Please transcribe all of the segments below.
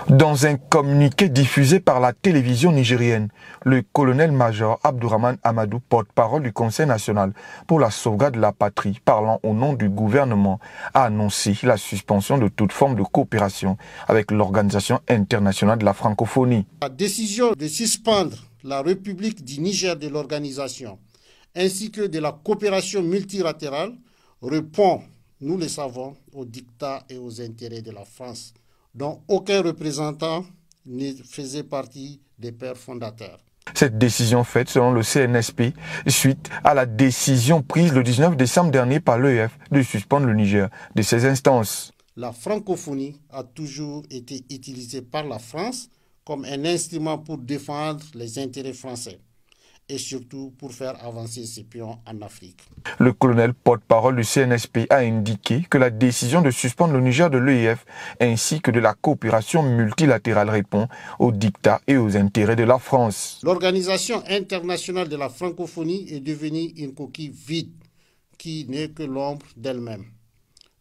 Dans un communiqué diffusé par la télévision nigérienne, le colonel-major Abdourahmane Amadou, porte-parole du Conseil national pour la sauvegarde de la patrie, parlant au nom du gouvernement, a annoncé la suspension de toute forme de coopération avec l'Organisation internationale de la francophonie. La décision de suspendre la République du Niger de l'organisation ainsi que de la coopération multilatérale répond, nous le savons, aux dictats et aux intérêts de la France, dont aucun représentant ne faisait partie des pères fondateurs. Cette décision faite selon le CNSP suite à la décision prise le 19 décembre dernier par l'EF de suspendre le Niger de ses instances. La francophonie a toujours été utilisée par la France comme un instrument pour défendre les intérêts français et surtout pour faire avancer ses pions en Afrique. Le colonel porte-parole du CNSP a indiqué que la décision de suspendre le Niger de l'EF ainsi que de la coopération multilatérale répond aux dictats et aux intérêts de la France. L'Organisation internationale de la francophonie est devenue une coquille vide qui n'est que l'ombre d'elle-même.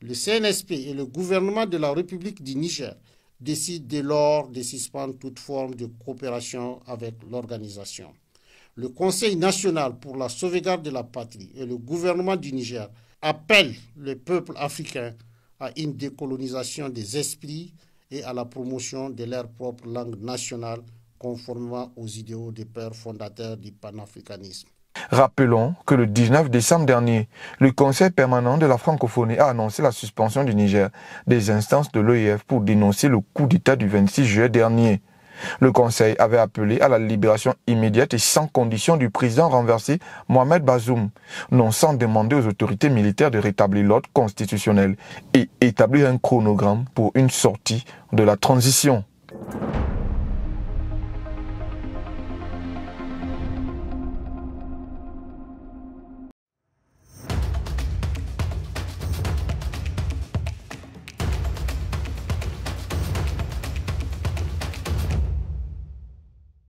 Le CNSP et le gouvernement de la République du Niger décident dès lors de suspendre toute forme de coopération avec l'organisation. Le Conseil national pour la sauvegarde de la patrie et le gouvernement du Niger appellent le peuple africain à une décolonisation des esprits et à la promotion de leur propre langue nationale conformément aux idéaux des pères fondateurs du panafricanisme. Rappelons que le 19 décembre dernier, le Conseil permanent de la francophonie a annoncé la suspension du Niger des instances de l'OIF pour dénoncer le coup d'État du 26 juillet dernier. Le Conseil avait appelé à la libération immédiate et sans condition du président renversé Mohamed Bazoum, non sans demander aux autorités militaires de rétablir l'ordre constitutionnel et établir un chronogramme pour une sortie de la transition.